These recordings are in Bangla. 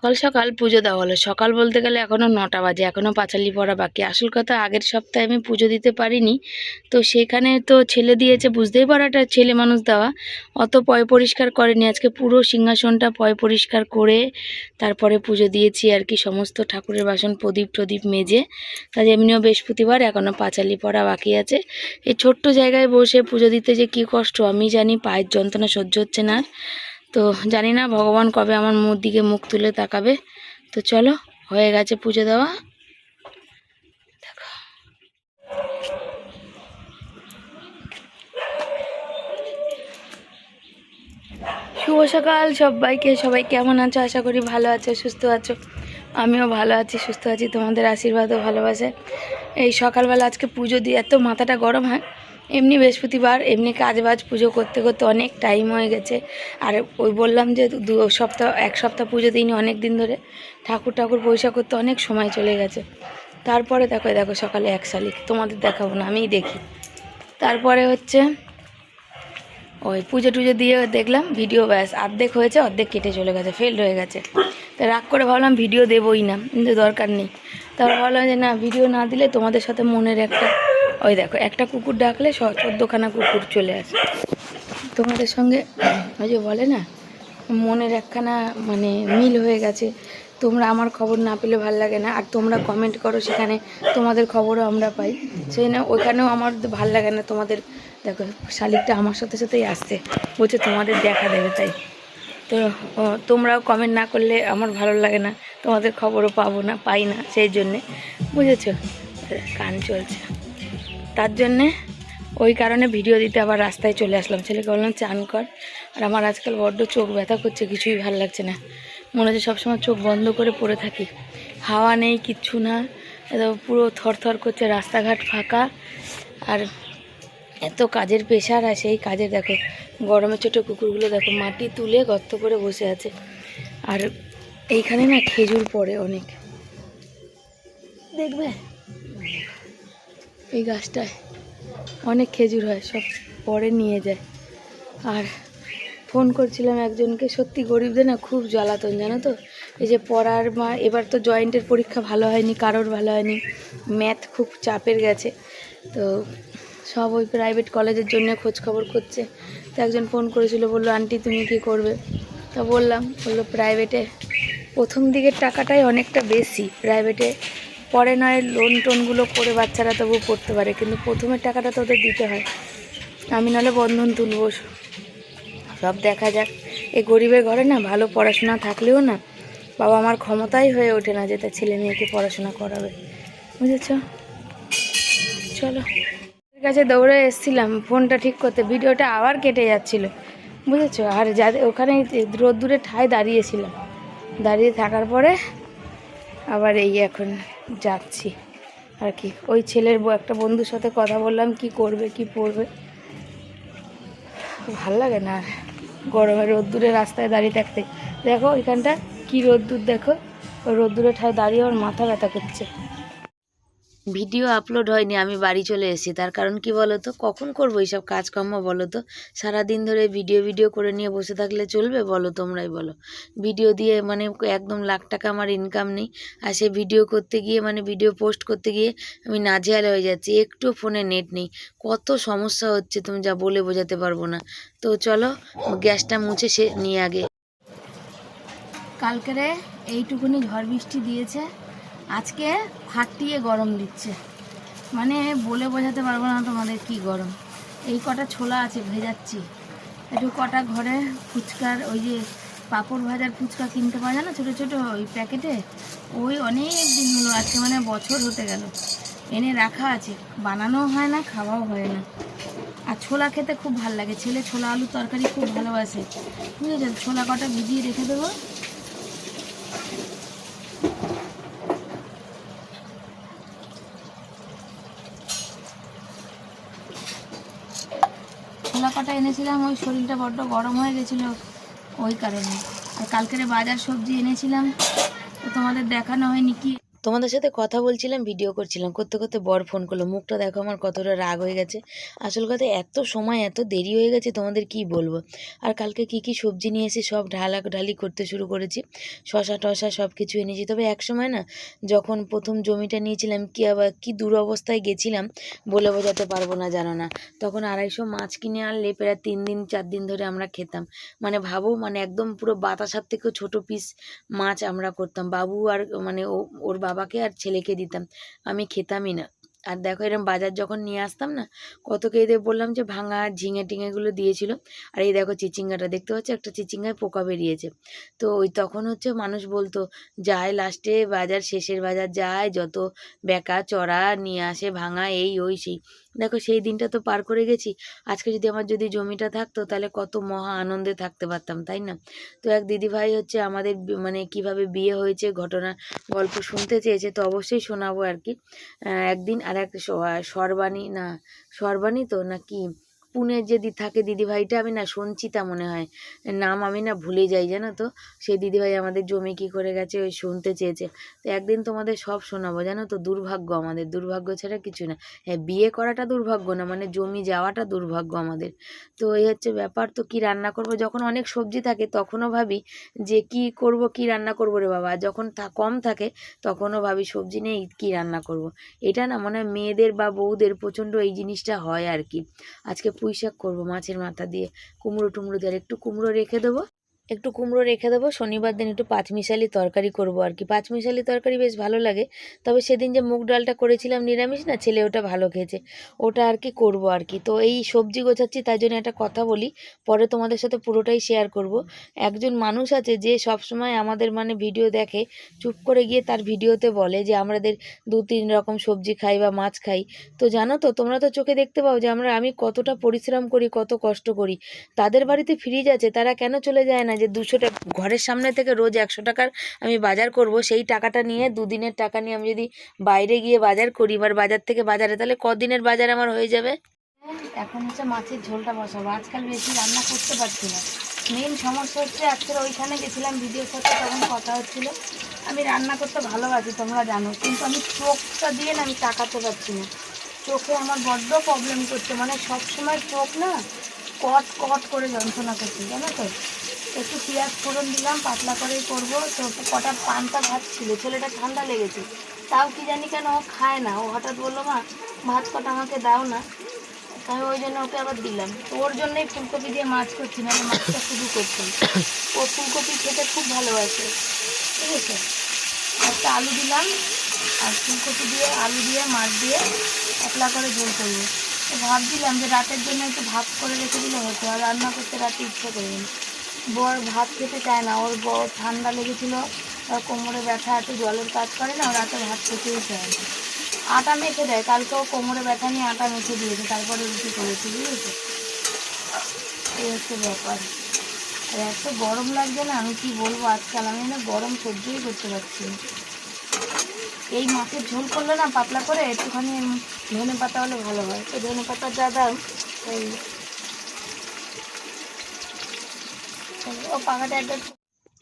সকাল সকাল পুজো দেওয়া হলো। সকাল বলতে গেলে এখনও 9টা বাজে, এখনও পাঁচালি পড়া বাকি। আসল কথা, আগের সপ্তাহে আমি পুজো দিতে পারিনি, তো সেখানে তো ছেলে দিয়েছে, বুঝতেই পারো একটা ছেলে মানুষ দেওয়া, অত পয় পরিষ্কার করেনি। আজকে পুরো সিংহাসনটা পয় পরিষ্কার করে তারপরে পুজো দিয়েছি আর কি, সমস্ত ঠাকুরের বাসন প্রদীপ টদীপ মেজে। কাজে এমনিও বৃহস্পতিবার, এখনও পাঁচালি পড়া বাকি আছে। এই ছোট্ট জায়গায় বসে পুজো দিতে যে কী কষ্ট আমি জানি, পায়ের যন্ত্রণা সহ্য হচ্ছে না। তো জানি না ভগবান কবে আমার মুখ দিকে মুখ তুলে তাকাবে। তো চলো, হয়ে গেছে পুজো দেওয়া। দেখো শুভ সকাল সবাইকে। সবাই কেমন আছো? আশা করি ভালো আছো, সুস্থ আছো। আমিও ভালো আছি, সুস্থ আছি, তোমাদের আশীর্বাদ ও ভালোবাসে। এই সকালবেলা আজকে পুজো দিয়ে এত মাথাটা গরম হয়। এমনি বৃহস্পতিবার, এমনি কাজবাজ পুজো করতে করতে অনেক টাইম হয়ে গেছে। আর ওই বললাম যে এক সপ্তাহ পুজো দিইনি, অনেক দিন ধরে ঠাকুর পরিষ্কার করতে অনেক সময় চলে গেছে। তারপরে দেখো সকালে এক শালিক, তোমাদের দেখাবো না, আমিই দেখি। তারপরে হচ্ছে ওই পুজো টুজো দিয়ে দেখলাম ভিডিও ব্যাস অর্ধেক হয়েছে, অর্ধেক কেটে চলে গেছে, ফেল হয়ে গেছে। তা রাগ করে ভাবলাম ভিডিও দেবই না, কিন্তু দরকার নেই। তারপর ভাবলাম যে না, ভিডিও না দিলে তোমাদের সাথে মনের একটা, ওই দেখো একটা কুকুর ডাকলে 14খানা কুকুর চলে আসে তোমাদের সঙ্গে। ওই যে বলে না, মনের একখানা মানে মিল হয়ে গেছে। তোমরা আমার খবর না পেলে ভালো লাগে না, আর তোমরা কমেন্ট করো, সেখানে তোমাদের খবরও আমরা পাই। সেই না, ওইখানেও আমার ভাল লাগে না তোমাদের। দেখো শালিকটা আমার সাথে সাথেই আসছে, বলছে তোমাদের দেখা দেবে, তাই তো তোমরাও কমেন্ট না করলে আমার ভালো লাগে না, তোমাদের খবরও পাই না, সেই জন্যে, বুঝেছো? গান চলছে, তার জন্যে ওই কারণে ভিডিও দিতে আবার রাস্তায় চলে আসলাম। ছেলেকে বললাম চান কর। আর আমার আজকাল বড্ড চোখ ব্যথা করছে, কিছুই ভালো লাগছে না, মনে হচ্ছে সবসময় চোখ বন্ধ করে পড়ে থাকি। হাওয়া নেই, কিচ্ছু না, পুরো থরথর করছে, রাস্তাঘাট ফাঁকা, আর এত কাজের প্রেশার। আর সেই কাজে দেখো গরমে ছোটো কুকুরগুলো দেখো মাটি তুলে গর্ত করে বসে আছে। আর এইখানে না খেজুর পড়ে অনেক, দেখবে এই গাছটায় অনেক খেজুর হয়, সব পরে নিয়ে যায়। আর ফোন করছিলাম একজনকে, সত্যি গরিবদের না খুব জ্বালাতন, জানো তো। এই যে পড়ার এবার তো জয়েন্টের পরীক্ষা ভালো হয়নি, কারোর ভালো হয়নি, ম্যাথ খুব চাপের গেছে, তো সব ওই প্রাইভেট কলেজের জন্য খোঁজখবর করছে। তো একজন ফোন করেছিল, বললো আন্টি তুমি কি করবে? তা বললো প্রাইভেটে প্রথম দিকের টাকাটাই অনেকটা বেশি, প্রাইভেটে পরে নয় লোন টোনগুলো করে বাচ্চারা তবু পড়তে পারে, কিন্তু প্রথমের টাকাটা তো ওদের দিতে হয়। আমি নাহলে বন্ধন তুলবো, সব দেখা যাক। এই গরিবের ঘরে না ভালো পড়াশোনা থাকলেও না বাবা আমার ক্ষমতাই হয়ে ওঠে না যে তার ছেলে মেয়েকে পড়াশোনা করাবে, বুঝেছ? চলো, কাছে দৌড়ে এসেছিলাম ফোনটা ঠিক করতে, ভিডিওটা আবার কেটে যাচ্ছিল, বুঝেছো? আর যাদের ওখানে রোদ্দুরে ঠায় দাঁড়িয়েছিলাম, দাঁড়িয়ে থাকার পরে আবার এই এখন যাচ্ছি আর কি। ওই ছেলের একটা বন্ধুর সাথে কথা বললাম, কি করবে কি পড়বে, ভাল লাগে না আর গরমে রোদ্দুরে রাস্তায় দাঁড়িয়ে থাকতে। দেখো এখানটা কি রোদ্দুর, দেখো ওই রোদ্দুরে ঠায় দাঁড়িয়ে আমার মাথা ব্যথা করছে। ভিডিও আপলোড হয়নি, আমি বাড়ি চলে এসেছি। তার কারণ কি বলো তো, কখন করবো এইসব কাজকর্ম বলো তো? সারাদিন ধরে ভিডিও করে নিয়ে বসে থাকলে চলবে বলো? তোমরাই বলো। ভিডিও দিয়ে মানে একদম লাখ টাকা আমার ইনকাম নেই, আর সে ভিডিও করতে গিয়ে মানে ভিডিও পোস্ট করতে গিয়ে আমি নাজেহাল হয়ে যাচ্ছি, একটু ফোনে নেট নেই, কত সমস্যা হচ্ছে তুমি যা বলে বোঝাতে পারবো না। তো চলো গ্যাসটা মুছে সে নিয়ে আগে। কালকেরে এইটুকুনি ঝড় বৃষ্টি দিয়েছে, আজকে ফাটিয়ে গরম দিচ্ছে, মানে বলে বোঝাতে পারবো না তোমাদের কি গরম। এই কটা ছোলা আছে ভেজাচ্ছি, একটু কটা ঘরে ফুচকার ওই যে পাঁপড় ভাজার ফুচকা কিনতে পাওয়া যায় না ছোটো ছোটো ওই প্যাকেটে, ওই অনেক দিন হলো, আজকে মানে বছর হতে গেল, এনে রাখা আছে, বানানোও হয় না, খাওয়াও হয় না। আর ছোলা খেতে খুব ভালো লাগে, ছেলে ছোলা আলু তরকারি খুব ভালোবাসে, বুঝেছেন? ছোলা কটা ভিজিয়ে রেখে দেবো। ছোলা কটা এনেছিলাম, ওই শরীরটা বড্ড গরম হয়ে গেছিলো ওই কারণে। আর কালকেরে বাজার সবজি এনেছিলাম, তো তোমাদের দেখানো হয়নি, কি তোমাদের সাথে কথা বলছিলাম, ভিডিও করছিলাম, করতে করতে বর ফোন করলো। মুখটা দেখো আমার কতটা রাগ হয়ে গেছে। আসল কথা এত সময় এত দেরি হয়ে গেছে তোমাদের কি বলবো। আর কালকে কি কি সবজি নিয়ে এসে সব ঢালাঢালি করতে শুরু করেছি, শশা টশা সব কিছু এনেছি। তবে এক সময় না, যখন প্রথম জমিটা নিয়েছিলাম, কি আবার কি দুরবস্থায় গেছিলাম বলে বোঝাতে পারবো না, জানো না। তখন 250 মাছ কিনে আনলে প্রায় 3 দিন 4 দিন ধরে আমরা খেতাম। মানে ভাবো, মানে একদম পুরো বাতাসার থেকেও ছোট পিস মাছ আমরা করতাম। বাবু আর মানে ওর বাবাকে আর ছেলেকে দিতাম, আমি খেতামই না। আর দেখো এরকম বাজার যখন নিয়ে আসতাম না, কত এদের বললাম যে ভাঙা ঝিঙে টিঙেগুলো দিয়েছিল। আর এই দেখো চিচিঙ্গাটা দেখতে পাচ্ছ, একটা চিচিঙ্গায় পোকা বেরিয়েছে। তো ওই তখন হচ্ছে মানুষ বলতো, যায় লাস্টে বাজার, শেষের বাজার যায়, যত বেকা চড়া নিয়ে আসে ভাঙা এই ওই সেই। দেখো সেই দিনটা তো পার করে গেছি। আজকে যদি আমার যদি জমিটা থাকতো তাহলে কত মহা আনন্দে থাকতে পারতাম, তাই না? তো এক দিদিভাই হচ্ছে আমাদের মানে কিভাবে বিয়ে হয়েছে ঘটনা গল্প শুনতে চেয়েছে, তো অবশ্যই শোনাবো আর কি। একদিন আর এক সর্বাণী না, সর্বাণী তো নাকি পুনের যে থাকে দিদিভাইটা, আমি না সঞ্চিতা মনে হয় নাম, আমি না ভুলে যাই জানো তো। সেই দিদিভাই আমাদের জমি কি করে গেছে ওই শুনতে চেয়েছে। তো একদিন তোমাদের সব শোনাবো, জানো তো। দুর্ভাগ্য আমাদের, দুর্ভাগ্য ছাড়া কিছু না। হ্যাঁ, বিয়ে করাটা দুর্ভাগ্য না, মানে জমি যাওয়াটা দুর্ভাগ্য আমাদের। তো এই হচ্ছে ব্যাপার। তো কি রান্না করব, যখন অনেক সবজি থাকে তখনও ভাবি যে কি করব, কি রান্না করব রে বাবা। যখন কম থাকে তখনও ভাবি সবজি নেই, কি রান্না করব। এটা না মানে মেয়েদের বা বউদের প্রচণ্ড এই জিনিসটা হয় আর কি। আজকে পুঁই শাক করবো মাছের মাথা দিয়ে, কুমড়ো টুমড়ো দিয়ে, আর একটু কুমড়ো রেখে দেবো। শনিবার দিন একটু পাঁচমিশালি তরকারি করব আর কি। পাঁচমিশালি তরকারি বেশ ভালো লাগে। তবে সেদিন যে মুগ ডালটা করেছিলাম নিরামিষ না, ছেলে ওটা ভালো খেয়েছে, ওটা আর কি করব আর কি। তো এই সবজি গোছাচ্ছি, তাই জন্য একটা কথা বলি, পরে তোমাদের সাথে পুরোটাই শেয়ার করব। একজন মানুষ আছে যে সব সময় আমাদের মানে ভিডিও দেখে, চুপ করে গিয়ে তার ভিডিওতে বলে যে আমাদের 2-3 রকম সবজি খাই বা মাছ খাই। তো জানো তো, তোমরা তো চোখে দেখতে পাও যে আমি কতটা পরিশ্রম করি, কত কষ্ট করি। তাদের বাড়িতে ফ্রিজ আছে, তারা কেন চলে যায় না যে 200 টাকা ঘরের সামনে থেকে রোজ 100 টাকার আমি বাজার করব, সেই টাকাটা নিয়ে 2 দিনের টাকা নিয়ে আমি যদি বাইরে গিয়ে বাজার করি, এবার বাজার থেকে বাজারে, তাহলে কদিনের বাজার আমার হয়ে যাবে। এখন হচ্ছে মাছের ঝোলটা বসাবো। আজকাল বেশি রান্না করতে পারছি না, মেন সমস্যা হচ্ছে আজকে ওইখানে গেছিলাম ভিডিওর সাথে, তখন কথা হচ্ছিল। আমি রান্না করতে ভালোবাসি তোমরা জানো, কিন্তু আমি চোখটা দিয়ে না আমি তাকাতে পারছি না। চোখে আমার বড্ড প্রবলেম করছে, মানে সবসময় চোখ না কট কট করে যন্ত্রণা করছে, জানো তো। একটু পেঁয়াজ ফোড়ন দিলাম, পাতলা করেই করবো। তো কটা পান্তা ভাত ছিল, ছেলেটা ঠান্ডা লেগেছে, তাও কি জানি কেন ও খায় না। ও হঠাৎ বললো, মা ভাত কটা আমাকে দাও না। আমি ওই জন্য ওকে আবার দিলাম। তো ওর জন্যই ফুলকপি দিয়ে মাছ করছি, না মাছটা শুধু করছি। ও ফুলকপি খেতে খুব ভালোবাসে, ঠিক আছে। একটা আলু দিলাম, আর ফুলকপি দিয়ে আলু দিয়ে মাছ দিয়ে পাতলা করে ঝোল করবো। তো ভাবছিলাম যে রাতের জন্য একটু ভাত করে রেখে দিলে হতো, আর রান্না করতে রাতে ইচ্ছা করিনি। বর ভাত খেতে চায় না, ওর বর ঠান্ডা লেগেছিলো, আর কোমরে ব্যথা, এত জলের কাজ করে না, রাতে ভাত খেতেই চায় না। আটা মেখে দেয়, কালকেও কোমরে ব্যথা নিয়ে আটা মেখে দিয়েছে, তারপরে রুটি করেছি, বুঝেছো। এই হচ্ছে ব্যাপার। আর এত গরম লাগছে না, আমি কি বলবো, আজকাল আমি না গরম সহ্যই করতে পারছি না। এই মাছের ঝোল করলে না পাতলা করে একটুখানি ধনে পাতা হলে ভালো হয়। তো ধনে পাতাটা দাও, এই ও পাখাটা একদম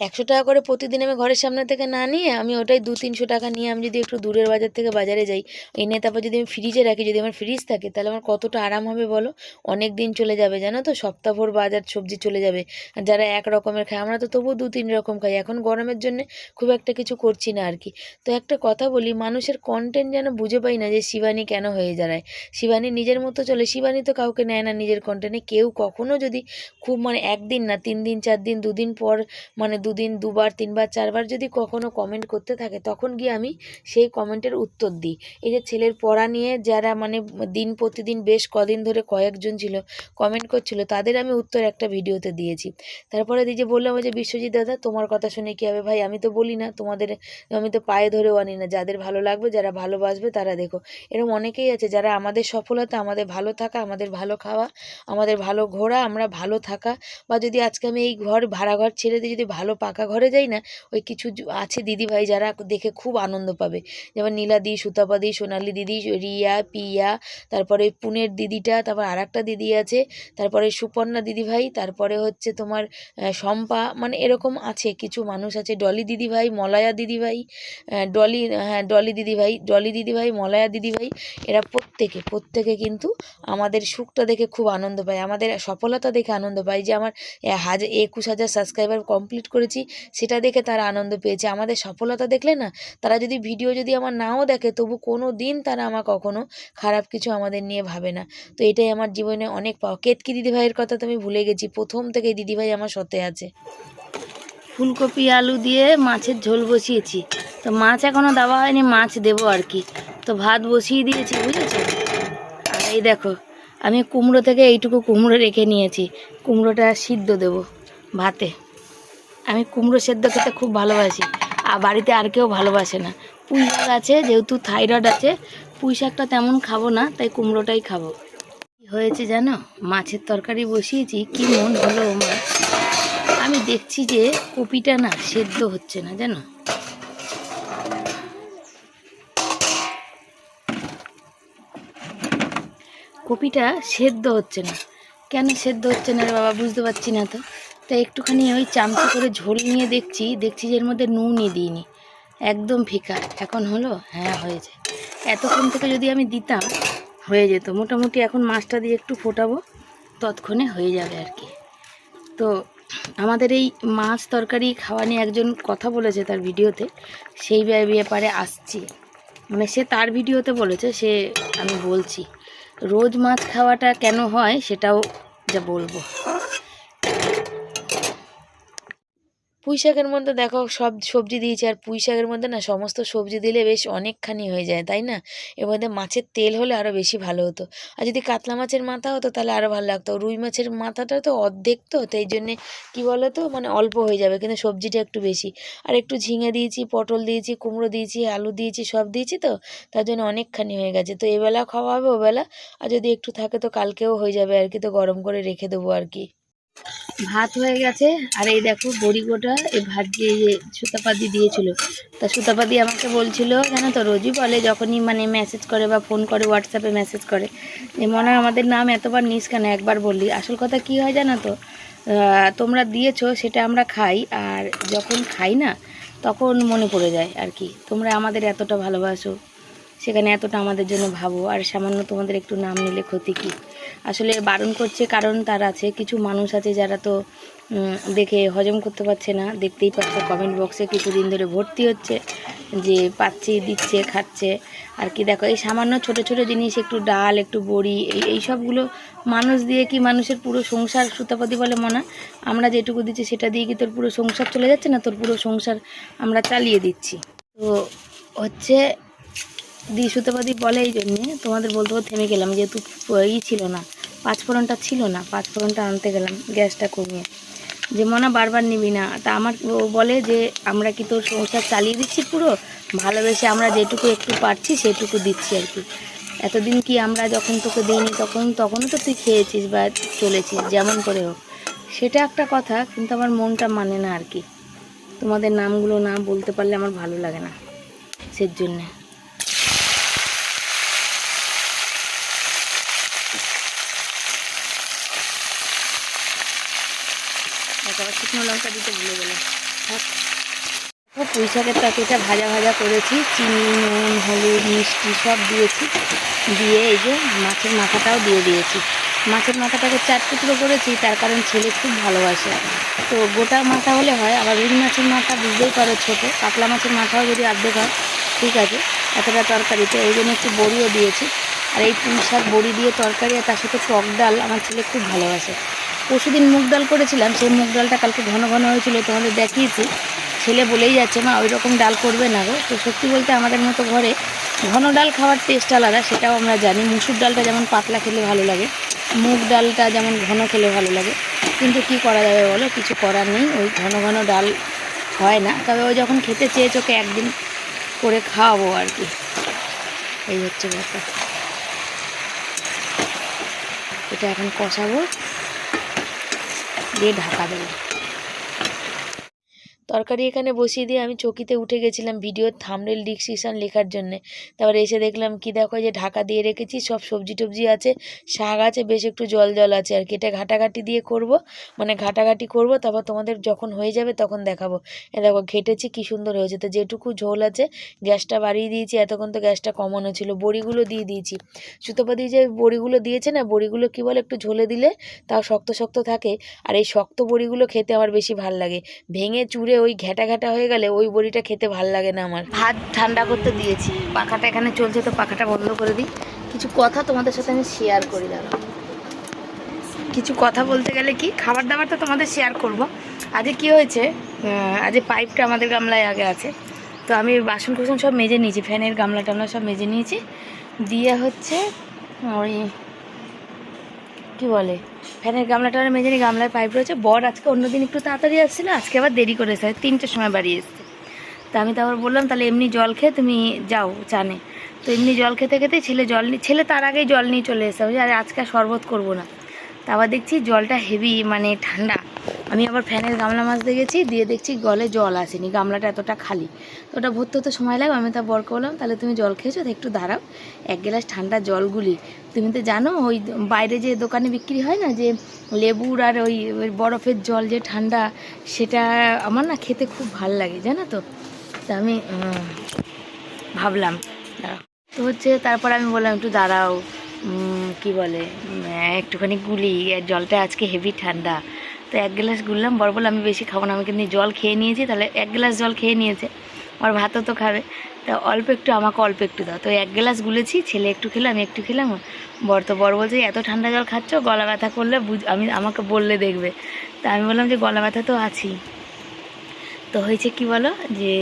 100 টাকা করে প্রতিদিন আমি ঘরের সামনে থেকে না নিয়ে, আমি ওটাই 200-300 টাকা নিয়ে আমি যদি একটু দূরের বাজার থেকে বাজারে যাই, এনে তারপর যদি আমি ফ্রিজে রাখি, যদি আমার ফ্রিজ থাকে, তাহলে আমার কতটা আরাম হবে বলো। অনেক দিন চলে যাবে, জানো তো, সপ্তাহভর বাজার সবজি চলে যাবে। আর যারা এক রকমের খায়, আমরা তো তবুও 2-3 রকম খাই। এখন গরমের জন্য খুব একটা কিছু করছি না আর কি। তো একটা কথা বলি, মানুষের কন্টেন্ট যেন বুঝে পাই না যে শিবানী কেন হয়ে দাঁড়ায়। শিবানী নিজের মতো চলে, শিবানী তো কাউকে নেয় না নিজের কন্টেন্টে। কেউ কখনো যদি খুব মানে একদিন না, 3 দিন 4 দিন 2 দিন পর, মানে 2 দিন 2 বার 3 বার 4 বার যদি কখনো কমেন্ট করতে থাকে, তখন গিয়ে আমি সেই কমেন্টের উত্তর দিই। এই যে ছেলের পড়া নিয়ে যারা মানে দিন প্রতিদিন বেশ কদিন ধরে কয়েকজন ছিল কমেন্ট করছিল, তাদের আমি উত্তর একটা ভিডিওতে দিয়েছি। তারপরে যে বললাম, ওই যে বিশ্বজিৎ দাদা, তোমার কথা শুনে কী হবে ভাই, আমি তো বলি না তোমাদের, আমি তো পায়ে ধরেও আনি না। যাদের ভালো লাগবে, যারা ভালোবাসবে, তারা দেখো। এরকম অনেকেই আছে যারা আমাদের সফলতা, আমাদের ভালো থাকা, আমাদের ভালো খাওয়া, আমাদের ভালো ঘোরা, আমরা ভালো থাকা, বা যদি আজকে আমি এই ভাড়া ঘর ছেড়ে দিয়ে যদি ভালো পাকা ঘরে যাই না, ওই কিছু আছে দিদিভাই যারা দেখে খুব আনন্দ পাবে, যেমন নীলাদি, সুতাপাদি, সোনালি দিদি, রিয়া, পিয়া, তারপরে পুনের দিদিটা, তারপর আর একটা দিদি আছে, তারপরে সুপর্ণা দিদিভাই, তারপরে হচ্ছে তোমার শম্পা, মানে এরকম আছে কিছু মানুষ আছে, ডলি দিদিভাই, মলয়া দিদিভাই, ডলি দিদিভাই, মলয়া দিদিভাই, এরা প্রত্যেকে কিন্তু আমাদের সুখটা দেখে খুব আনন্দ পায়, আমাদের সফলতা দেখে আনন্দ পায়, যে আমার 21,000 সাবস্ক্রাইবার কমপ্লিট করেছি সেটা দেখে তারা আনন্দ পেয়েছে। আমাদের সফলতা দেখলে না, তারা যদি ভিডিও যদি আমার নাও দেখে, তবু কোনো দিন তারা আমার কখনো খারাপ কিছু আমাদের নিয়ে ভাবে না। তো এটাই আমার জীবনে অনেক পাওয়া। কেতকি দিদিভাইয়ের কথা তো আমি ভুলে গেছি, প্রথম থেকেই দিদিভাই আমার সাথে আছে। ফুলকপি আলু দিয়ে মাছের ঝোল বসিয়েছি, তো মাছ এখনও দেওয়া হয়নি, মাছ দেবো আর কি। তো ভাত বসিয়ে দিয়েছি, বুঝেছো। আর এই দেখো, আমি কুমড়ো থেকে এইটুকু কুমড়ো রেখে নিয়েছি, কুমড়োটা সিদ্ধ দেব ভাতে। আমি কুমড়ো সেদ্ধ খেতে খুব ভালোবাসি, আর বাড়িতে আর কেউ ভালোবাসে না। পুঁই শাক আছে, যেহেতু থাইরয়েড আছে, পুঁই শাকটা তেমন খাবো না, তাই কুমড়োটাই খাবো। কি হয়েছে জানো, মাছের তরকারি বসিয়েছি, কি মন হলো আমার, আমি দেখছি যে কপিটা না সেদ্ধ হচ্ছে না জানো। কপিটা সেদ্ধ হচ্ছে না, কেন সেদ্ধ হচ্ছে না রে বাবা, বুঝতে পারছি না তো। তাই একটুখানি ওই চামচি করে ঝোল নিয়ে দেখছি যে এর মধ্যে নুনই দিইনি, একদম ফিকা। এখন হলো, হ্যাঁ হয়েছে। এতক্ষণ থেকে যদি আমি দিতাম হয়ে যেত মোটামুটি। এখন মাছটা দিয়ে একটু ফোটাবো, ততক্ষণে হয়ে যাবে আর কি। তো আমাদের এই মাছ তরকারি খাওয়া নিয়ে একজন কথা বলেছে তার ভিডিওতে, সেই ব্যাপারে আসছি, মানে সে তার ভিডিওতে বলেছে, সে আমি বলছি রোজ মাছ খাওয়াটা কেন হয় সেটাও যা বলবো। পুঁই শাকের মধ্যে দেখো সব সবজি দিয়েছি, আর পুঁই শাকের মধ্যে না সমস্ত সবজি দিলে বেশ অনেকখানি হয়ে যায়, তাই না। এর মধ্যে মাছের তেল হলে আরও বেশি ভালো হতো, আর যদি কাতলা মাছের মাথা হতো তাহলে আরও ভালো লাগতো। রুই মাছের মাথাটা তো অর্ধেক, তো তাই জন্যে কী বলো তো, মানে অল্প হয়ে যাবে, কিন্তু সবজিটা একটু বেশি। আর একটু ঝিঙে দিয়েছি, পটল দিয়েছি, কুমড়ো দিয়েছি, আলু দিয়েছি, সব দিয়েছি, তো তার জন্য অনেকখানি হয়ে গেছে। তো এবেলা খাওয়া হবে, ওবেলা, আর যদি একটু থাকে তো কালকেও হয়ে যাবে আর কি, তো গরম করে রেখে দেবো আর কি। ভাত হয়ে গেছে, আর এই দেখো বড়ি গোটা, এই ভাত দিয়ে যে সুতাপাদি দিয়েছিল, তা সুতাপাদি আমাকে বলছিল, জানো তো রোজই বলে যখনই মানে মেসেজ করে বা ফোন করে, হোয়াটসঅ্যাপে মেসেজ করে, যে মনে হয় আমাদের নাম এতবার নিস কেন, একবার বললি। আসল কথা কি হয় জানো তো, তোমরা দিয়েছো সেটা আমরা খাই, আর যখন খাই না তখন মনে পড়ে যায় আর কি, তোমরা আমাদের এতটা ভালোবাসো, সেখানে এতটা আমাদের জন্য ভাবো, আর সামান্য তোমাদের একটু নাম নিলে ক্ষতি কী। আসলে বারণ করছে কারণ তার আছে, কিছু মানুষ আছে যারা তো দেখে হজম করতে পারছে না, দেখতেই পাচ্ছে কমেন্ট বক্সে কিছুদিন ধরে ভর্তি হচ্ছে যে পাচ্ছি, দিচ্ছে, খাচ্ছে আর কি। দেখো এই সামান্য ছোট ছোট জিনিস, একটু ডাল, একটু বড়ি, এই সবগুলো মানুষ দিয়ে কি মানুষের পুরো সংসার, সুতাপাতি বলে মনা, আমরা যেটুকু দিচ্ছি সেটা দিয়ে কি তোর পুরো সংসার চলে যাচ্ছে না, তোর পুরো সংসার আমরা চালিয়ে দিচ্ছি। তো হচ্ছে সুতাপাতি বলে, এই জন্যে তোমাদের বলতে থেমে গেলাম, যেহেতু ছিল না, পাঁচফোড়নটা ছিল না, পাঁচফোড়নটা আনতে গেলাম গ্যাসটা কমিয়ে, যে মনা বারবার নিবি না। তা আমার বলে যে আমরা কি তোর সংসার চালিয়ে দিচ্ছি পুরো, ভালোবেসে আমরা যেটুকু একটু পারছি সেটুকু দিচ্ছি আর কি। এতদিন কি আমরা যখন তোকে দিইনি তখনও তো তুই খেয়েছিস বা চলেছিস যেমন করে হোক, সেটা একটা কথা, কিন্তু আমার মনটা মানে না আর কি, তোমাদের নামগুলো না বলতে পারলে আমার ভালো লাগে না, সেজন্যে। আবার শুকনো লঙ্কা দিতে ভুলে গেলাম। পুঁই শাকের তরকারিটা ভাজা করেছি, চিনি, নুন, হলুদ, মিষ্টি সব দিয়েছি, দিয়ে এই যে মাছের মাথাটাও দিয়ে দিয়েছি। মাছের মাথাটাকে 4 টুকরো করেছি, তার কারণ ছেলে খুব ভালোবাসে, তো গোটা মাথা হলে হয়। আবার রুই মাছের মাথা বুঝতেই পারো ছোটো, কাতলা মাছের মাথাও যদি অর্ধেক হয় ঠিক আছে, এতটা তরকারিতে ওই জন্য একটু বড়িও দিয়েছি। আর এই পুঁই শাক বড়ি দিয়ে তরকারি, আর তার সাথে টক ডাল আমার ছেলে খুব ভালোবাসে। পরশুদিন মুগ ডাল করেছিলাম, সেই মুগ ডালটা কালকে ঘন হয়েছিল, তোমাদের দেখিয়েছি। ছেলে বলেই যাচ্ছে মা ওই রকম ডাল করবে না গো। তো সত্যি বলতে আমাদের মতো ঘরে ঘন ডাল খাওয়ার টেস্ট আলাদা, সেটাও আমরা জানি। মুসুর ডালটা যেমন পাতলা খেলে ভালো লাগে, মুগ ডালটা যেমন ঘন খেলে ভালো লাগে, কিন্তু কি করা যাবে বলো, কিছু করার নেই, ওই ঘন ডাল হয় না। তবে ওই যখন খেতে চেয়েছ ওকে একদিন করে খাওয়াবো আর কি, এই হচ্ছে ব্যাপার। এটা এখন কষাবো, দিয়ে ঢাকা দেবো। তরকারি এখানে বসিয়ে দিয়ে আমি চকিতে উঠে গেছিলাম ভিডিওর থাম্বনেল ডিসক্রিপশন লেখার জন্যে। তারপরে এসে দেখলাম কি দেখো যে ঢাকা দিয়ে রেখেছি, সব সবজি টবজি আছে, শাক আছে, বেশ একটু জল জল আছে আর কি। এটা ঘাটাঘাটি দিয়ে করব, মানে ঘাটাঘাটি করব, তারপর তোমাদের যখন হয়ে যাবে তখন দেখাবো। এ দেখো ঘেটেছি কি সুন্দর হয়েছে। তো যেটুকু ঝোল আছে গ্যাসটা বাড়িয়ে দিয়েছি, এতক্ষণ তো গ্যাসটা কমানো ছিল। বড়িগুলো দিয়ে দিয়েছি। সুতোপাদি যে বড়িগুলো দিয়েছে না, বড়িগুলো কি বলে একটু ঝোলে দিলে তাও শক্ত শক্ত থাকে, আর এই শক্ত বড়িগুলো খেতে আমার বেশি ভাল লাগে। ভেঙে চুরে ওই ঘ্যাটা ঘ্যাটা হয়ে গেলে ওই বড়িটা খেতে ভাল লাগে না আমার। ভাত ঠান্ডা করতে দিয়েছি, পাখাটা এখানে চলছে, তো পাখাটা বন্ধ করে দিই। কিছু কথা তোমাদের সাথে আমি শেয়ার করি, দাঁড়াও। কিছু কথা বলতে গেলে কি, খাবার দাবার তো তোমাদের শেয়ার করব। আজকে কি হয়েছে, আজকে পাইপটা আমাদের গামলায় আগে আছে, তো আমি বাসন কুসন সব মেজে নিয়েছি, ফ্যানের গামলা টামলা সব মেজে নিয়েছি। দিয়ে হচ্ছে ওই কি বলে, ফ্যানের গামলাটা মেজে নিয়ে গামলায় পাইপ রয়েছে। বর আজকে অন্যদিন একটু তাড়াতাড়ি আসছিলো, আজকে আবার দেরি করে এসে 3টের সময় বাড়ি এসছে। তা আমি তারপর বললাম তাহলে এমনি জল খেয়ে তুমি যাও চানে। তো এমনি জল খেতে খেতে ছেলে তার আগেই জল নিয়ে চলে এসে, আর আজকে আর শরবত করবো না। তা আবার দেখছি জলটা হেভি মানে ঠান্ডা। আমি আবার ফ্যানের গামলা মাজতে গেছি, দিয়ে দেখছি গলে জল আসেনি, গামলাটা এতটা খালি। তো ওটা ভরতে হতে সময় লাগবে। আমি তা বরকে বললাম তাহলে তুমি জল খেয়েছো, তো একটু দাঁড়াও, 1 গ্লাস ঠান্ডা জলগুলি। তুমি তো জানো ওই বাইরে যে দোকানে বিক্রি হয় না, যে লেবুর আর ওই বরফের জল যে ঠান্ডা, সেটা আমার না খেতে খুব ভাল লাগে, জানো তো। তা আমি ভাবলাম তো হচ্ছে, তারপর আমি বললাম একটু দাঁড়াও, কি বলে, একটুখানি গুলি, জলটা আজকে হেভি ঠান্ডা। তো 1 গ্লাস গুললাম। বর বলে আমি বেশি খাবো না, আমি কিন্তু জল খেয়ে নিয়েছি। তাহলে 1 গ্লাস জল খেয়ে নিয়েছে, আমার ভাতও তো খাবে, তা অল্প একটু আমাকে অল্প একটু দাও। তো 1 গ্লাস গুলেছি, ছেলে একটু খেলো, আমি একটু খেলাম। বর বলছে এত ঠান্ডা জল খাচ্ছ, গলা ব্যথা করলে আমাকে বললে দেখবে। তা আমি বললাম যে গলা ব্যথা তো আছেই। তো হয়েছে কি বলো, যে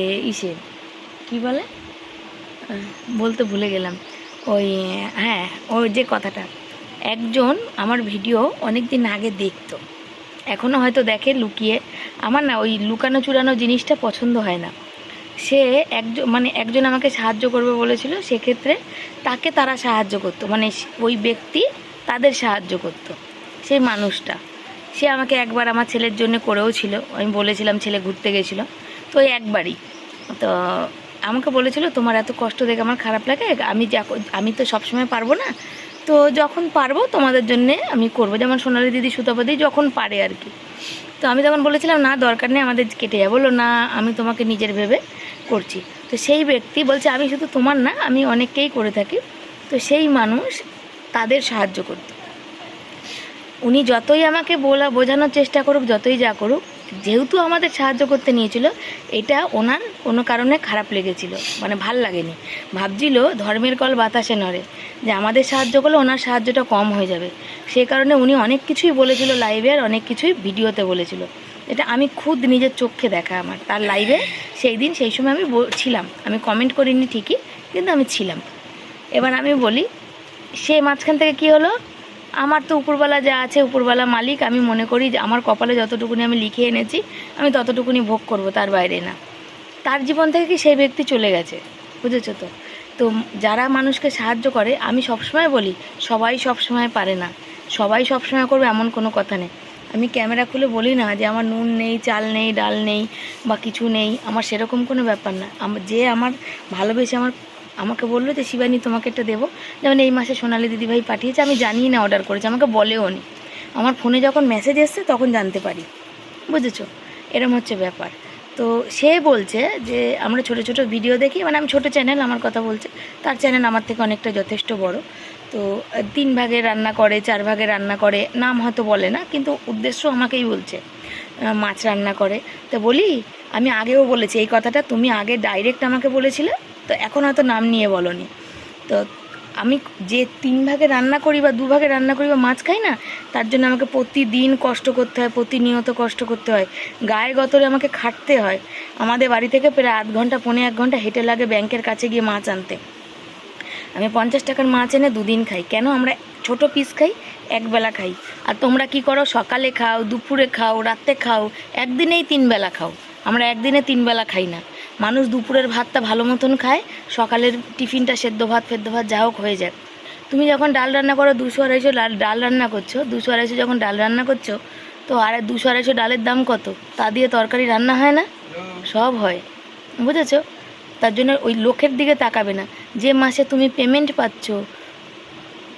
কি বলে বলতে ভুলে গেলাম, ওই হ্যাঁ, ওই যে কথাটা, একজন আমার ভিডিও অনেক দিন আগে দেখতো, এখনও হয়তো দেখে লুকিয়ে। আমার না ওই লুকানো চুরানো জিনিসটা পছন্দ হয় না। সে একজন আমাকে সাহায্য করবে বলেছিল, সেক্ষেত্রে তারা সাহায্য করতো, মানে ওই ব্যক্তি তাদের সাহায্য করতো। সেই মানুষটা সে আমাকে একবার আমার ছেলের জন্য করেও ছিল, আমি বলেছিলাম ছেলে ঘুরতে গেছিলো, তো ওই একবারই। তো আমাকে বলেছিল তোমার এত কষ্ট দেখে আমার খারাপ লাগে, আমি তো সবসময় পারবো না, তো যখন পারবো তোমাদের জন্যে আমি করবো, যেমন সোনালি দিদি সুতপাদি যখন পারে আর কি। তো আমি তখন বলেছিলাম না দরকার নেই, আমাদের কেটে যাবে। বললো না আমি তোমাকে নিজের ভেবে করছি। তো সেই ব্যক্তি বলছে আমি শুধু তোমার না, আমি অনেককেই করে থাকি। তো সেই মানুষ তাদের সাহায্য করত। উনি যতই আমাকে বোঝানোর চেষ্টা করুক, যতই যা করুক, যেহেতু আমাদের সাহায্য করতে নিয়েছিল, এটা ওনার কোনো কারণে খারাপ লেগেছিল, মানে ভাল লাগেনি। ভাবছিল ধর্মের কল বাতাসে নড়ে, যে আমাদের সাহায্য করলে ওনার সাহায্যটা কম হয়ে যাবে। সেই কারণে উনি অনেক কিছুই বলেছিল লাইভে, আর অনেক কিছুই ভিডিওতে বলেছিল। এটা আমি খুদ নিজের চোখে দেখা আমার, তার লাইভে সেই সময় আমি ছিলাম, আমি কমেন্ট করিনি ঠিকই, কিন্তু আমি ছিলাম। এবার আমি বলি, সে মাঝখান থেকে কী হলো, আমার তো উপরওয়ালা যা আছে, উপরওয়ালা মালিক, আমি মনে করি যে আমার কপালে যতটুকুনি আমি লিখে এনেছি আমি ততটুকুনি ভোগ করব, তার বাইরে না। তার জীবন থেকে কি সেই ব্যক্তি চলে গেছে, বুঝেছো তো। তো যারা মানুষকে সাহায্য করে, আমি সবসময় বলি সবাই সবসময় পারে না, সবাই সবসময় করবে এমন কোনো কথা নেই। আমি ক্যামেরা খুলে বলি না যে আমার নুন নেই, চাল নেই, ডাল নেই বা কিছু নেই, আমার সেরকম কোনো ব্যাপার না। যে আমার ভালোবেসে আমাকে বললো যে শিবানী তোমাকে একটা দেবো, যেমন এই মাসে সোনালি দিদিভাই পাঠিয়েছে, আমি জানি না অর্ডার করেছে, আমাকে বলেও নি, আমার ফোনে যখন মেসেজ এসছে তখন জানতে পারি, বুঝেছো, এরম হচ্ছে ব্যাপার। তো সে বলছে যে আমরা ছোট ছোট ভিডিও দেখি, মানে আমি ছোটো চ্যানেল, আমার কথা বলছে, তার চ্যানেল আমার থেকে অনেকটা যথেষ্ট বড়। তো 3 ভাগে রান্না করে, 4 ভাগে রান্না করে, নাম হয়তো বলে না, কিন্তু উদ্দেশ্য আমাকেই বলছে মাছ রান্না করে। তো বলি আমি আগেও বলেছি এই কথাটা, তুমি আগে ডাইরেক্ট আমাকে বলেছিলে, তো এখন হয়তো নাম নিয়ে বলনি। তো আমি যে 3 ভাগে রান্না করি বা 2 ভাগে রান্না করি বা মাছ খাই না, তার জন্য আমাকে প্রতিদিন কষ্ট করতে হয়, প্রতিনিয়ত কষ্ট করতে হয়, গায়ে গতরে আমাকে খাটতে হয়। আমাদের বাড়ি থেকে প্রায় 8 ঘন্টা 1.5 ঘন্টা হেঁটে লাগে ব্যাংকের কাছে গিয়ে মাছ আনতে। আমি 50 টাকার মাছ এনে 2 দিন খাই। কেন? আমরা ছোট পিস খাই, একবেলা খাই। আর তোমরা কি করো, সকালে খাও, দুপুরে খাও, রাতে খাও, একদিনেই 3 বেলা খাও। আমরা একদিনে 3 বেলা খাই না। মানুষ দুপুরের ভাতটা ভালো মতন খায়, সকালের টিফিনটা সেদ্ধ ভাত যা হোক হয়ে যায়। তুমি যখন ডাল রান্না করো 200-250 ডাল রান্না করছো, 200-250 যখন ডাল রান্না করছো, তো আর 200-250 ডালের দাম কত? তা দিয়ে তরকারি রান্না হয় না? সব হয়, বুঝেছো? তার জন্য ওই লোকের দিকে তাকাবে না। যে মাসে তুমি পেমেন্ট পাচ্ছ,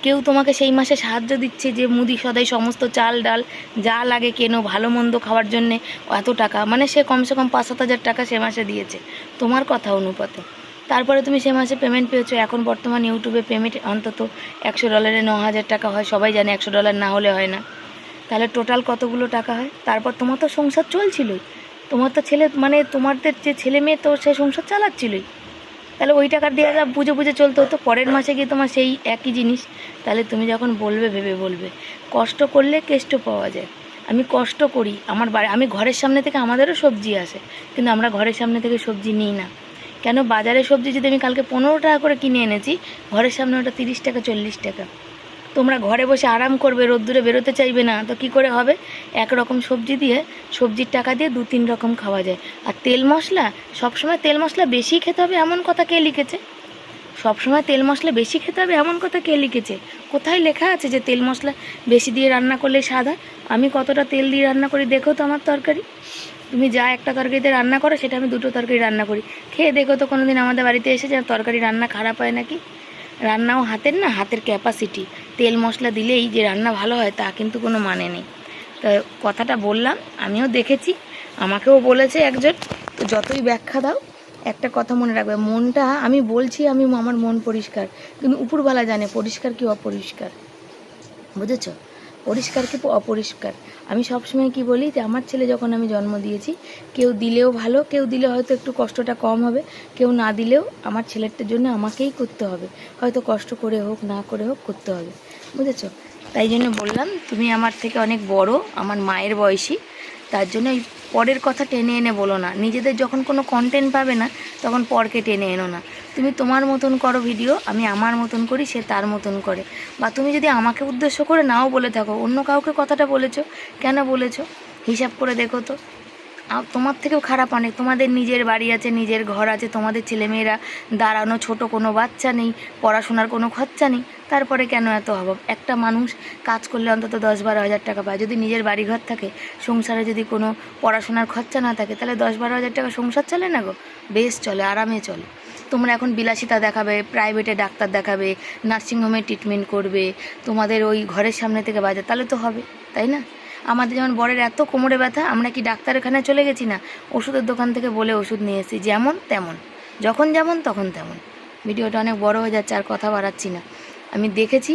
কেউ তোমাকে সেই মাসে সাহায্য দিচ্ছে, যে মুদি সদাই সমস্ত চাল ডাল যা লাগে কেনো, ভালো মন্দ খাওয়ার জন্যে এত টাকা, মানে সে কমসে কম 5-7 হাজার টাকা সে মাসে দিয়েছে তোমার কথা অনুপাতে। তারপরে তুমি সে মাসে পেমেন্ট পেয়েছো। এখন বর্তমান ইউটিউবে পেমেন্ট অন্তত $100 9,000 টাকা হয়, সবাই জানে $100 না হলে হয় না। তাহলে টোটাল কতগুলো টাকা হয়? তারপর তোমার তো সংসার চলছিলই, তোমার তো ছেলে, মানে তোমাদের যে ছেলে মেয়ে, তো সে সংসার চালাচ্ছিলই। তাহলে ওই টাকা দিয়ে বুঝে বুঝে চলতে হতো। পরের মাসে গিয়ে তোমার সেই একই জিনিস। তাহলে তুমি যখন বলবে, ভেবে বলবে। কষ্ট করলে কেষ্ট পাওয়া যায়। আমি কষ্ট করি, আমার বাড়ি, আমি ঘরের সামনে থেকে, আমাদেরও সবজি আসে, কিন্তু আমরা ঘরের সামনে থেকে সবজি নিই না। কেন? বাজারে সবজি যদি আমি কালকে 15 টাকা করে কিনে এনেছি, ঘরের সামনে ওটা 30 টাকা 40 টাকা। তোমরা ঘরে বসে আরাম করবে, রোদ্দুরে বেরোতে চাইবে না, তো কি করে হবে? একরকম সবজি দিয়ে, সবজির টাকা দিয়ে 2-3 রকম খাওয়া যায়। আর তেল মশলা, সবসময় তেল মশলা বেশি খেতে হবে এমন কথা কে লিখেছে? সবসময় তেল মশলা বেশি খেতে হবে এমন কথা কে লিখেছে? কোথায় লেখা আছে যে তেল মশলা বেশি দিয়ে রান্না করলে সাদা? আমি কতটা তেল দিয়ে রান্না করি দেখো তো আমার তরকারি। তুমি যা একটা তরকারিতে রান্না করো, সেটা আমি 2টো তরকারি রান্না করি। খেয়ে দেখো তো কোনো দিন আমাদের বাড়িতে এসে যে তরকারি রান্না খারাপ হয় নাকি? রান্নাও হাতের না, হাতের ক্যাপাসিটি। তেল মশলা দিলেই যে রান্না ভালো হয় তা কিন্তু কোনো মানে নেই। তো কথাটা বললাম, আমিও দেখেছি, আমাকেও বলেছে একজন। তো যতই ব্যাখ্যা দাও, একটা কথা মনে রাখবে, মনটা, আমি বলছি আমি আমার মন পরিষ্কার, কিন্তু উপরওয়ালা জানে পরিষ্কার কি অপরিষ্কার, বুঝেছো? পরিষ্কার কি অপরিষ্কার। আমি সবসময় কি বলি, যে আমার ছেলে যখন আমি জন্ম দিয়েছি, কেউ দিলেও ভালো, কেউ দিলে হয়তো একটু কষ্টটা কম হবে, কেউ না দিলেও আমার ছেলেটার জন্য আমাকেই করতে হবে, হয়তো কষ্ট করে হোক না করে হোক করতে হবে, বুঝেছো? তাই জন্য বললাম, তুমি আমার থেকে অনেক বড়, আমার মায়ের বয়সী, তার জন্য এই পরের কথা টেনে এনে বলো না। নিজেদের যখন কোনো কন্টেন্ট পাবে না, তখন পরকে টেনে এনো না। তুমি তোমার মতন করো ভিডিও, আমি আমার মতন করি, সে তার মতন করে। বা তুমি যদি আমাকে উদ্দেশ্য করে নাও বলে থাকো, অন্য কাউকে কথাটা বলেছো, কেন বলেছো? হিসাব করে দেখো তো। তোমার থেকেও খারাপ অনেক, তোমাদের নিজের বাড়ি আছে, নিজের ঘর আছে, তোমাদের ছেলেমেয়েরা দাঁড়ানো, ছোট কোনো বাচ্চা নেই, পড়াশোনার কোনো খরচা নেই, তারপরে কেন এত অভাব? একটা মানুষ কাজ করলে অন্তত 10-12 হাজার টাকা পায়। যদি নিজের বাড়িঘর থাকে, সংসারে যদি কোনো পড়াশোনার খরচা না থাকে, তাহলে 10-12 হাজার টাকা সংসার চলে না গো? বেশ চলে, আরামে চলে। তোমরা এখন বিলাসিতা দেখাবে, প্রাইভেটে ডাক্তার দেখাবে, নার্সিংহোমে ট্রিটমেন্ট করবে, তোমাদের ওই ঘরের সামনে থেকে বাজার, তাহলে তো হবে, তাই না? আমাদের যেমন বরের এত কোমরে ব্যথা, আমরা কি ডাক্তারখানে চলে গেছি না, ওষুধের দোকান থেকে বলে ওষুধ নিয়ে এসেছি, যেমন তেমন, যখন যেমন তখন তেমন। ভিডিওটা অনেক বড় হয়ে যাচ্ছে, আর কথা বাড়াচ্ছি না। আমি দেখেছি,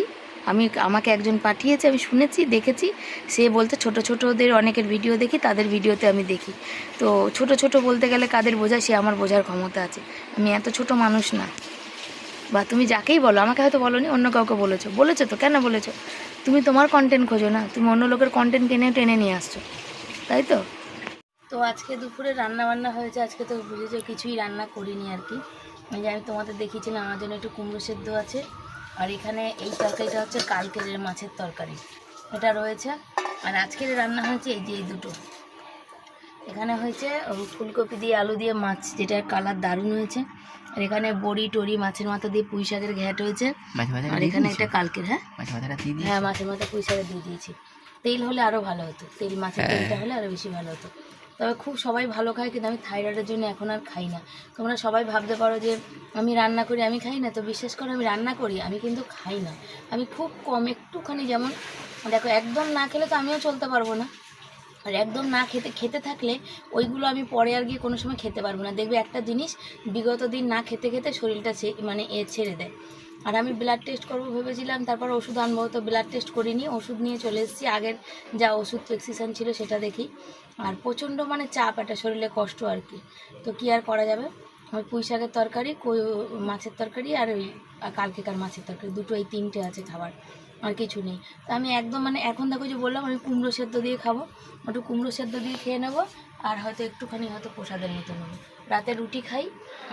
আমাকে একজন পাঠিয়েছে, আমি শুনেছি, দেখেছি। সে বলতে ছোট ছোটদের অনেকের ভিডিও দেখি, তাদের ভিডিওতে আমি দেখি। তো ছোট ছোট বলতে গেলে কাদের বোঝায়, সে আমার বোঝার ক্ষমতা আছে। আমি এত ছোট মানুষ না। বা তুমি যাকেই বলো, আমাকে হয়তো বলোনি, অন্য কাউকে বলেছো তো, কেন বলেছো? তুমি তোমার কন্টেন্ট খোঁজো না, তুমি অন্য লোকের কন্টেন্ট টেনে নিয়ে আসছো, তাই তো? তো আজকে দুপুরে রান্না বান্না হয়েছে। আজকে তো বুঝেছো কিছুই রান্না করিনি আর কি। এই যে আমি তোমাদের দেখিয়েছিলাম, আমার জন্য একটু কুমড়ো সেদ্ধ আছে, আর এখানে এই তরকারিটা হচ্ছে কালকের মাছের তরকারি, এটা রয়েছে। আর আজকের রান্না হয়েছে এই যে এই দুটো, এখানে হয়েছে ফুলকপি দিয়ে আলু দিয়ে মাছ, যেটার কালার দারুণ হয়েছে। আর এখানে বড়ি টড়ি, মাছের মাথা দিয়ে পুঁই শাকের ঘ্যাট হয়েছে। আর এখানে একটা কালকের, হ্যাঁ মাছের মাথা পুঁই শাকে দিয়ে দিয়েছি। তেল হলে আরও ভালো হতো, তেল মাছের তেলটা হলে আরও বেশি ভালো হতো। তবে খুব সবাই ভালো খায়, কিন্তু আমি থাইরয়েডের জন্য এখন আর খাই না। তোমরা সবাই ভাবতে পারো যে আমি রান্না করি আমি খাই না, তো বিশ্বাস করো আমি রান্না করি, আমি কিন্তু খাই না। আমি খুব কম, একটুখানি, যেমন দেখো একদম না খেলে তো আমিও চলতে পারবো না, আর একদম না খেতে থাকলে ওইগুলো আমি পরে আর গিয়ে কোনো সময় খেতে পারবো না। দেখবে একটা জিনিস বিগত দিন না খেতে খেতে শরীরটা ছেড়ে দেয়। আর আমি ব্লাড টেস্ট করবো ভেবেছিলাম, তারপর ওষুধ আনবো, তো ব্লাড টেস্ট করিনি, ওষুধ নিয়ে চলে এসেছি। আগের যা ওষুধ প্রেসক্রিপশন ছিল সেটা দেখি। আর প্রচণ্ড চাপ, একটা শরীরে কষ্ট আর কি। তো কি আর করা যাবে, ওই পুঁই শাকের তরকারি, মাছের তরকারি, আর ওই কালকেকার মাছের তরকারি, দুটো, এই তিনটে আছে খাবার, আর কিছু নেই। তো আমি একদম এখন দেখো যে বললাম আমি কুমড়ো সেদ্ধ দিয়ে খাবো, একটু কুমড়ো সেদ্ধ দিয়ে খেয়ে নেবো। আর হয়তো একটুখানি হয়তো প্রসাদের মতো নেবো। রাতে রুটি খাই,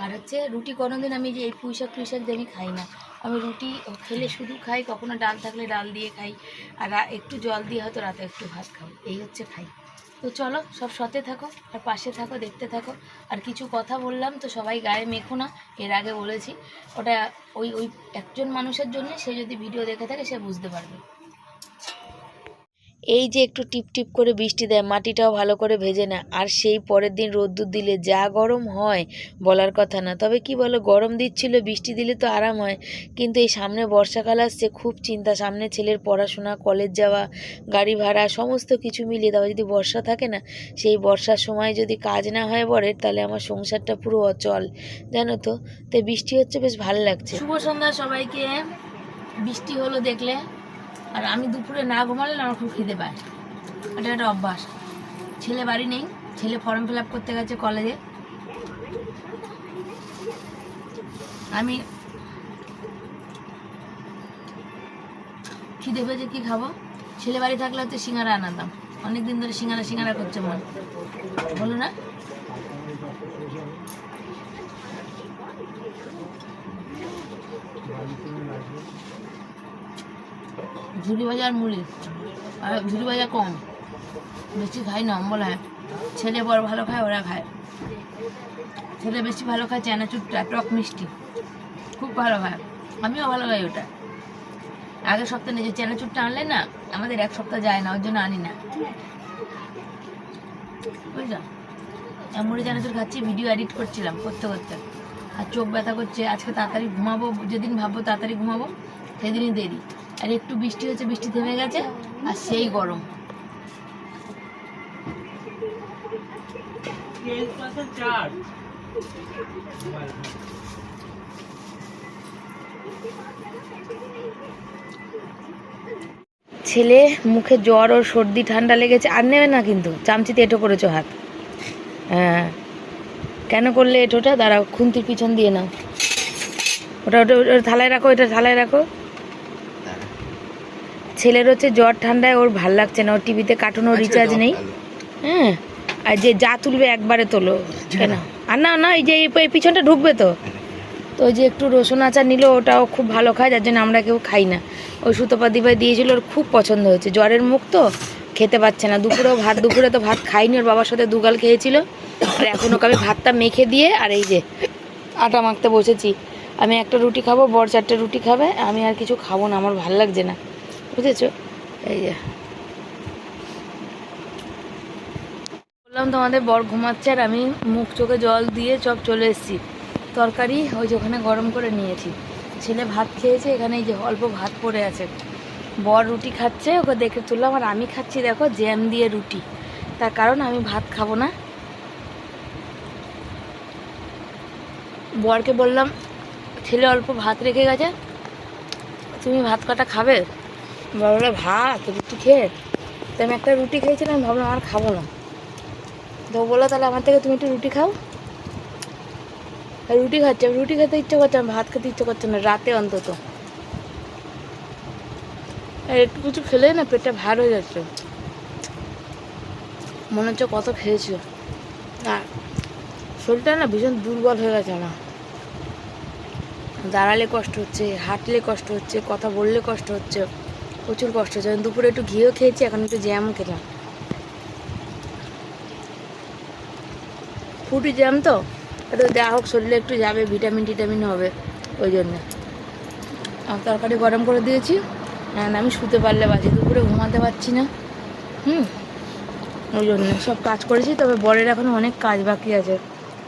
আর রুটি কোনোদিন আমি যে এই পুঁই শাক দিয়ে আমি খাই না। আমি রুটি খেলে শুধু খাই, কখনো ডাল থাকলে ডাল দিয়ে খাই, আর একটু জল দিয়ে হয়তো রাতে একটু ভাত খাবো, এই হচ্ছে খাই। তো চলো, সব সাথে থাকো আর পাশে থাকো, দেখতে থাকো। আর কিছু কথা বললাম তো সবাই গায়ে মেখো না, এর আগে বলেছি। ওটা ওই একজন মানুষের জন্য, সে যদি ভিডিও দেখে থাকে সে বুঝতে পারবে। এই যে একটু টিপ টিপ করে বৃষ্টি দেয়, মাটিটাও ভালো করে ভেজে না, আর সেই পরের দিন রোদ্দুর দিলে যা গরম হয় বলার কথা না। তবে কি বলো, গরম দিচ্ছিল, বৃষ্টি দিলে তো আরাম হয়, কিন্তু এই সামনে বর্ষাকাল আসছে, খুব চিন্তা। সামনে ছেলের পড়াশোনা, কলেজ যাওয়া, গাড়ি ভাড়া, সমস্ত কিছু মিলিয়ে। তবে যদি বর্ষা থাকে না, সেই বর্ষার সময় যদি কাজ না হয় বরের, তাহলে আমার সংসারটা পুরো অচল, জানো তো। তাই বৃষ্টি হচ্ছে, বেশ ভালো লাগছে। শুভ সন্ধ্যা সবাইকে। বৃষ্টি হলো দেখলে, আর আমি দুপুরে না ঘুমালে আমার খুব খিদে পায়, এটা একটা অভ্যাস। ছেলে বাড়ি নেই, ছেলে ফর্ম ফিল আপ করতে গেছে কলেজে। আমি খিদে পেয়েছে, কি খাবো? ছেলে বাড়ি থাকলে হচ্ছে সিঙ্গারা আনাতাম, অনেকদিন ধরে সিঙ্গারা সিঙ্গারা করছে মন, বলো না? ঝুড়ি ভাজা আর মুড়ি, আর ঝুড়ি ভাজা কম, বেশি খাই না, অম্বল হয়। ছেলে বড় ভালো খায়, ওরা খায়। ছেলে বেশি ভালো খায় চানাচুরটা, টক মিষ্টি খুব ভালো খায়, আমিও ভালো খাই ওটা। আগের সপ্তাহে নিজে চানাচুরটা আনলে না, আমাদের এক সপ্তাহ যায় না, ওর জন্য আনি না, বুঝলো? মুড়ি চানাচুর খাচ্ছি, ভিডিও এডিট করছিলাম, করতে করতে আর চোখ ব্যথা করছে। আজকে তাড়াতাড়ি ঘুমাবো, যেদিন ভাববো তাড়াতাড়ি ঘুমাবো সেদিনই দেরি। আর একটু বৃষ্টি হচ্ছে, বৃষ্টি থেমে গেছে, আর সেই গরম। ছেলে মুখে জ্বর ও সর্দি ঠান্ডা লেগেছে, আর নেবে না কিন্তু, চামচিতে এঁটো করেছো হাত। হ্যাঁ, কেন করলে এঁটোটা? দাঁড়াও, খুন্তির পিছন দিয়ে নাও, ওটা ওটা ওটা থালায় রাখো, এটা থালায় রাখো। ছেলের হচ্ছে জ্বর ঠান্ডায়, ওর ভাল লাগছে না, ওর টিভিতে কার্টুন, ওর রিচার্জ নেই। হ্যাঁ, আর যে যা তুলবে একবারে তোলো, কেন? আর না না, এই যে এই পিছনটা ঢুকবে তো। তো ওই যে একটু রসুন আচার নিল, ওটাও খুব ভালো খায়, যার জন্য আমরা কেউ খাই না। ওই সুতপা দিভাই দিয়েছিল, ওর খুব পছন্দ হয়েছে। জ্বরের মুখ তো, খেতে পাচ্ছে না। দুপুরে তো ভাত খাইনি, ওর বাবার সাথে দুগাল খেয়েছিল। আর এখন ওকে আমি ভাতটা মেখে দিয়ে, আর এই যে আটা মাখতে বসেছি। আমি একটা রুটি খাবো, বর 4টে রুটি খাবে, আমি আর কিছু খাবো না, আমার ভাল লাগছে না, বুঝেছো? এই যে বললাম তোমাদের, বর ঘুমাচ্ছে, আর আমি মুখ চোখে জল দিয়ে সব চলে এসেছি। তরকারি ওই যে ওখানে গরম করে নিয়েছি। ছেলে ভাত খেয়েছে, এখানে এই যে অল্প ভাত পড়ে আছে। বর রুটি খাচ্ছে, ওকে দেখে তুললাম, আর আমি খাচ্ছি দেখো জ্যাম দিয়ে রুটি। তার কারণ আমি ভাত খাবো না। বরকে বললাম, ছেলে অল্প ভাত রেখে গেছে, তুমি ভাত কটা খাবে? বর বললো ভাত রুটি খেয়ে। তো আমি একটা রুটি খেয়েছিলাম, ভাবলাম আর খাবো না। তো বললো তাহলে আমার থেকে তুমি একটু রুটি খাও। রুটি খাচ্ছে, রুটি খেতে ইচ্ছে করছে, ভাত খেতে ইচ্ছে করছে না রাতে অন্তত। আর একটু কিছু খেলে না পেটটা ভার হয়ে যাচ্ছে, মনে হচ্ছে কত খেয়েছিল। আর শরীরটা না ভীষণ দুর্বল হয়ে গেছে আমার। দাঁড়ালে কষ্ট হচ্ছে, হাঁটলে কষ্ট হচ্ছে, কথা বললে কষ্ট হচ্ছে, প্রচুর কষ্ট হচ্ছে। দুপুরে একটু ঘিও খেয়েছি, এখন একটু জ্যামও খেলাম, ফুটি জ্যাম তো, একটু যা হোক শরীরে একটু যাবে, ভিটামিন টিটামিন হবে, ওই জন্যে। আর তরকারি গরম করে দিয়েছি, আমি শুতে পারলে বাজে, দুপুরে ঘুমাতে পারছি না। ওই জন্য সব কাজ করেছি, তবে বরের এখন অনেক কাজ বাকি আছে।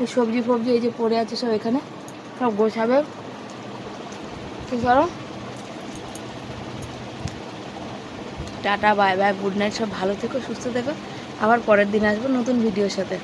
এই সবজি ফবজি এই যে পড়ে আছে সব, এখানে সব গোছাবে। কি করো? Tata, bye bye, good night, সব ভালো থেকো, সুস্থ থেকো। আবার পরের দিন আসবো নতুন ভিডিওর সাথে।